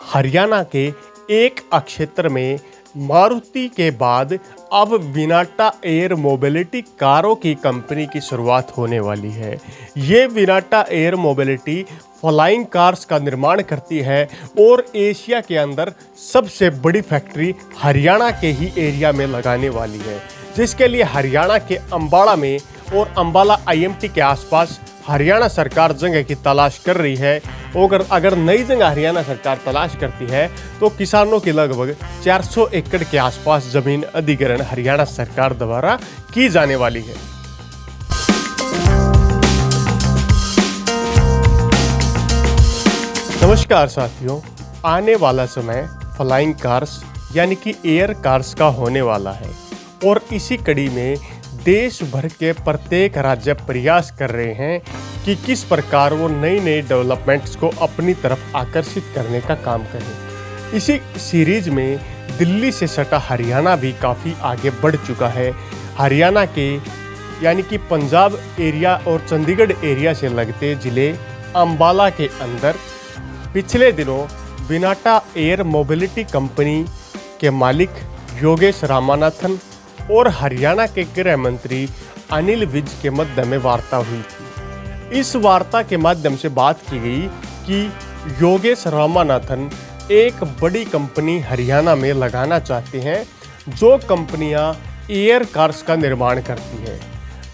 हरियाणा के एक क्षेत्र में मारुति के बाद अब विनाटा एयर मोबिलिटी कारों की कंपनी की शुरुआत होने वाली है। ये विनाटा एयर मोबिलिटी फ्लाइंग कार्स का निर्माण करती है और एशिया के अंदर सबसे बड़ी फैक्ट्री हरियाणा के ही एरिया में लगाने वाली है, जिसके लिए हरियाणा के अंबाला में और अंबाला आईएमटी के आसपास हरियाणा सरकार जगह की तलाश कर रही है। और अगर नई जगह हरियाणा सरकार तलाश करती है तो किसानों की लगभग 400 एकड़ के आसपास जमीन अधिग्रहण हरियाणा सरकार द्वारा की जाने वाली है। नमस्कार साथियों, आने वाला समय फ्लाइंग कार्स यानी कि एयर कार्स का होने वाला है और इसी कड़ी में देश भर के प्रत्येक राज्य प्रयास कर रहे हैं कि किस प्रकार वो नई नई डेवलपमेंट्स को अपनी तरफ आकर्षित करने का काम करें। इसी सीरीज में दिल्ली से सटा हरियाणा भी काफ़ी आगे बढ़ चुका है। हरियाणा के यानी कि पंजाब एरिया और चंडीगढ़ एरिया से लगते ज़िले अंबाला के अंदर पिछले दिनों विनाटा एयर मोबिलिटी कंपनी के मालिक योगेश रामानाथन और हरियाणा के गृह मंत्री अनिल विज के मध्य में वार्ता हुई थी। इस वार्ता के माध्यम से बात की गई कि योगेश रामानाथन एक बड़ी कंपनी हरियाणा में लगाना चाहते हैं जो कंपनियां एयर कार्स का निर्माण करती है।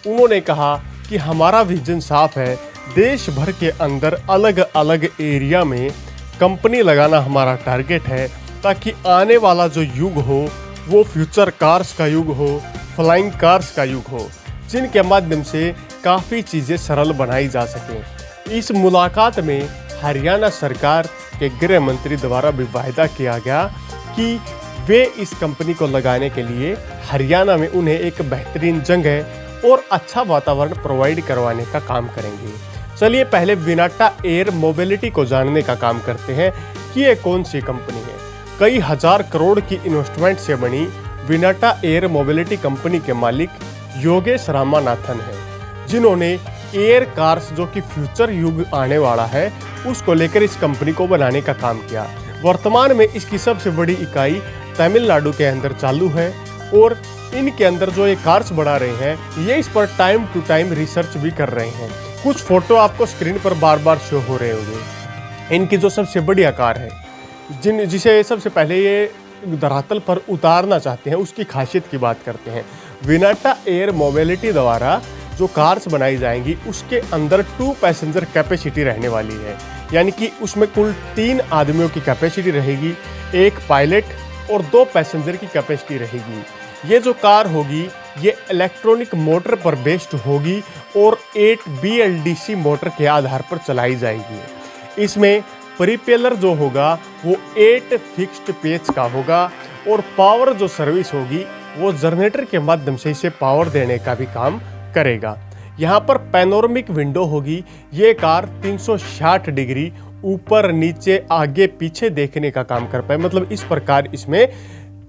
उन्होंने कहा कि हमारा विजन साफ है, देश भर के अंदर अलग अलग एरिया में कंपनी लगाना हमारा टारगेट है, ताकि आने वाला जो युग हो वो फ्यूचर कार्स का युग हो, फ्लाइंग कार्स का युग हो, जिनके माध्यम से काफ़ी चीज़ें सरल बनाई जा सकें। इस मुलाकात में हरियाणा सरकार के गृह मंत्री द्वारा भी वायदा किया गया कि वे इस कंपनी को लगाने के लिए हरियाणा में उन्हें एक बेहतरीन जगह और अच्छा वातावरण प्रोवाइड करवाने का काम करेंगे। चलिए पहले विनाटा एयर मोबिलिटी को जानने का काम करते हैं कि ये कौन सी कंपनी है। कई हजार करोड़ की इन्वेस्टमेंट से बनी विनाटा एयर मोबिलिटी कंपनी के मालिक योगेश रामानाथन हैं, जिन्होंने एयर कार्स जो कि फ्यूचर युग आने वाला है उसको लेकर इस कंपनी को बनाने का काम किया। वर्तमान में इसकी सबसे बड़ी इकाई तमिलनाडु के अंदर चालू है और इनके अंदर जो ये कार्स बना रहे हैं ये इस पर टाइम टू टाइम रिसर्च भी कर रहे हैं। कुछ फोटो आपको स्क्रीन पर बार बार शो हो रहे होंगे। इनकी जो सबसे बड़ी कार है जिसे सबसे पहले ये धरातल पर उतारना चाहते हैं, उसकी खासियत की बात करते हैं। विनाटा एयर मोबिलिटी द्वारा जो कार्स बनाई जाएंगी उसके अंदर 2 पैसेंजर कैपेसिटी रहने वाली है, यानी कि उसमें कुल 3 आदमियों की कैपेसिटी रहेगी, 1 पायलट और 2 पैसेंजर की कैपेसिटी रहेगी। ये जो कार होगी ये इलेक्ट्रॉनिक मोटर पर बेस्ड होगी और 8 BLDC मोटर के आधार पर चलाई जाएगी। इसमें प्रिपेलर जो होगा वो 8 फिक्स्ड पेच का होगा और पावर जो सर्विस होगी वो जनरेटर के माध्यम से इसे पावर देने का भी काम करेगा। यहाँ पर पैनोरमिक विंडो होगी। ये कार 360 डिग्री ऊपर नीचे आगे पीछे देखने का काम कर पाए, मतलब इस प्रकार इसमें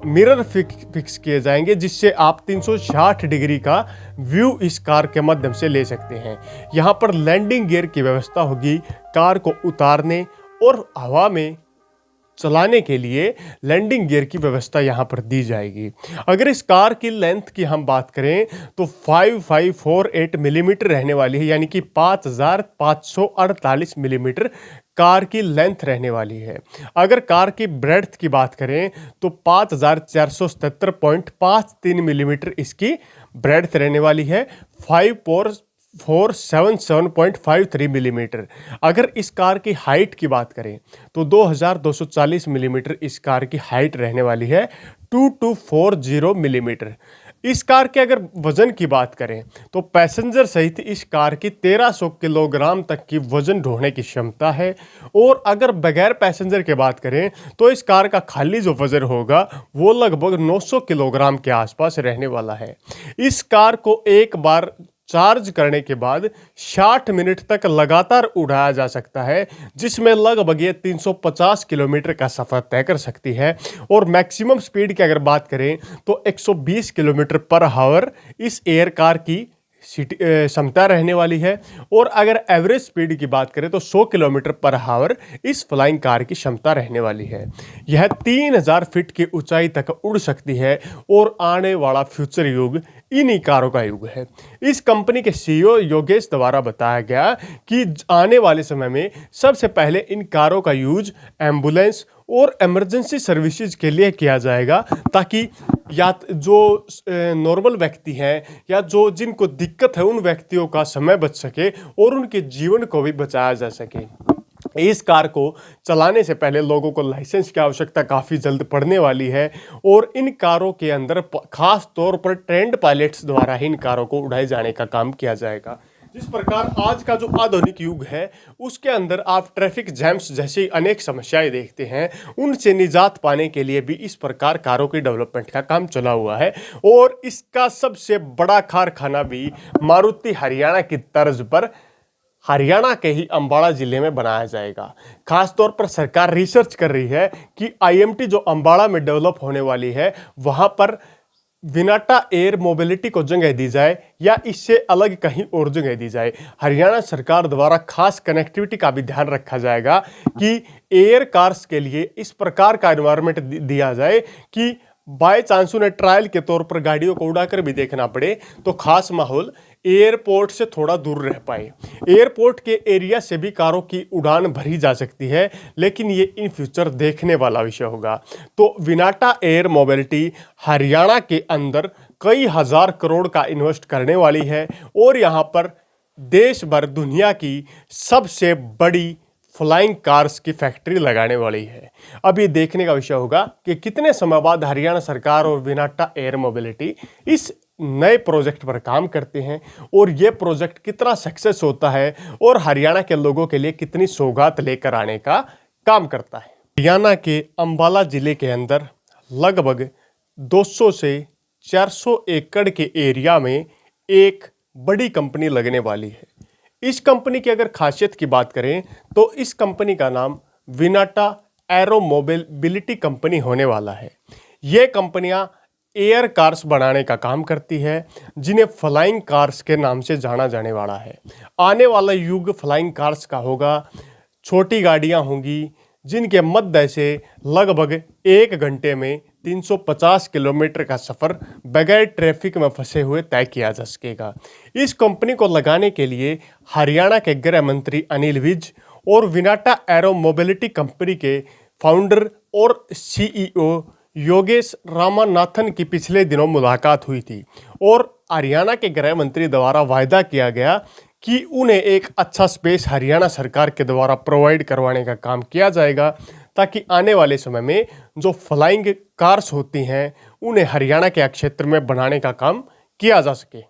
मिरर फिक्स किए जाएंगे जिससे आप 360 डिग्री का व्यू इस कार के माध्यम से ले सकते हैं। यहाँ पर लैंडिंग गियर की व्यवस्था होगी। कार को उतारने और हवा में चलाने के लिए लैंडिंग गियर की व्यवस्था यहाँ पर दी जाएगी। अगर इस कार की लेंथ की हम बात करें तो 5548 मिलीमीटर रहने वाली है, यानी कि 5548 मिलीमीटर कार की लेंथ रहने वाली है। अगर कार की ब्रेड्थ की बात करें तो 5477.53 मिलीमीटर इसकी ब्रेड्थ रहने वाली है, 5477.53 मिलीमीटर। अगर इस कार की हाइट की बात करें तो 2240 मिलीमीटर इस कार की हाइट रहने वाली है, 2240 मिलीमीटर। इस कार के अगर वजन की बात करें तो पैसेंजर सहित इस कार की 1300 किलोग्राम तक की वजन ढोने की क्षमता है। और अगर बगैर पैसेंजर की बात करें तो इस कार का खाली जो वजन होगा वो लगभग 900 किलोग्राम के आसपास रहने वाला है। इस कार को एक बार चार्ज करने के बाद 60 मिनट तक लगातार उड़ाया जा सकता है, जिसमें लगभग ये 350 किलोमीटर का सफ़र तय कर सकती है। और मैक्सिमम स्पीड की अगर बात करें तो 120 किलोमीटर पर आवर इस एयर कार की क्षमता रहने वाली है। और अगर एवरेज स्पीड की बात करें तो 100 किलोमीटर पर आवर इस फ्लाइंग कार की क्षमता रहने वाली है। यह 3000 फीट की ऊंचाई तक उड़ सकती है और आने वाला फ्यूचर युग इन्हीं कारों का युग है। इस कंपनी के सीईओ योगेश द्वारा बताया गया कि आने वाले समय में सबसे पहले इन कारों का यूज एम्बुलेंस और इमरजेंसी सर्विसेज के लिए किया जाएगा, ताकि या जो नॉर्मल व्यक्ति हैं या जो जिनको दिक्कत है उन व्यक्तियों का समय बच सके और उनके जीवन को भी बचाया जा सके। इस कार को चलाने से पहले लोगों को लाइसेंस की आवश्यकता काफ़ी जल्द पड़ने वाली है और इन कारों के अंदर खास तौर पर ट्रेंड पायलट्स द्वारा ही इन कारों को उड़ाए जाने का काम किया जाएगा। जिस प्रकार आज का जो आधुनिक युग है उसके अंदर आप ट्रैफिक जैम्स जैसी अनेक समस्याएं देखते हैं, उनसे निजात पाने के लिए भी इस प्रकार कारों की डेवलपमेंट का काम चला हुआ है। और इसका सबसे बड़ा कारखाना भी मारुति हरियाणा की तर्ज पर हरियाणा के ही अंबाला जिले में बनाया जाएगा। खासतौर पर सरकार रिसर्च कर रही है कि आईएमटी जो अंबाला में डेवलप होने वाली है वहां पर विनाटा एयर मोबिलिटी को जगह दी जाए या इससे अलग कहीं और जगह दी जाए। हरियाणा सरकार द्वारा खास कनेक्टिविटी का भी ध्यान रखा जाएगा कि एयर कार्स के लिए इस प्रकार का एनवायरनमेंट दिया जाए कि बाय चांस उन्हें ट्रायल के तौर पर गाड़ियों को उड़ाकर भी देखना पड़े तो खास माहौल एयरपोर्ट से थोड़ा दूर रह पाए। एयरपोर्ट के एरिया से भी कारों की उड़ान भरी जा सकती है, लेकिन ये इन फ्यूचर देखने वाला विषय होगा। तो विनाटा एयर मोबिलिटी हरियाणा के अंदर कई हजार करोड़ का इन्वेस्ट करने वाली है और यहाँ पर देश भर दुनिया की सबसे बड़ी फ्लाइंग कार्स की फैक्ट्री लगाने वाली है। अब ये देखने का विषय होगा कि कितने समय बाद हरियाणा सरकार और विनाटा एयर मोबिलिटी इस नए प्रोजेक्ट पर काम करते हैं और ये प्रोजेक्ट कितना सक्सेस होता है और हरियाणा के लोगों के लिए कितनी सौगात लेकर आने का काम करता है। हरियाणा के अंबाला जिले के अंदर लगभग 200 से 400 एकड़ के एरिया में एक बड़ी कंपनी लगने वाली है। इस कंपनी की अगर खासियत की बात करें तो इस कंपनी का नाम विनाटा एरो मोबिलिटी कंपनी होने वाला है। ये कंपनियां एयर कार्स बनाने का काम करती है जिन्हें फ्लाइंग कार्स के नाम से जाना जाने वाला है। आने वाला युग फ्लाइंग कार्स का होगा। छोटी गाड़ियां होंगी जिनके मध्य से लगभग 1 घंटे में 350 किलोमीटर का सफ़र बगैर ट्रैफिक में फंसे हुए तय किया जा सकेगा। इस कंपनी को लगाने के लिए हरियाणा के गृह मंत्री अनिल विज और विनाटा एरो मोबिलिटी कंपनी के फाउंडर और सीईओ योगेश रामानाथन की पिछले दिनों मुलाकात हुई थी और हरियाणा के गृह मंत्री द्वारा वायदा किया गया कि उन्हें एक अच्छा स्पेस हरियाणा सरकार के द्वारा प्रोवाइड करवाने का काम किया जाएगा, ताकि आने वाले समय में जो फ्लाइंग कार्स होती हैं उन्हें हरियाणा के क्षेत्र में बनाने का काम किया जा सके।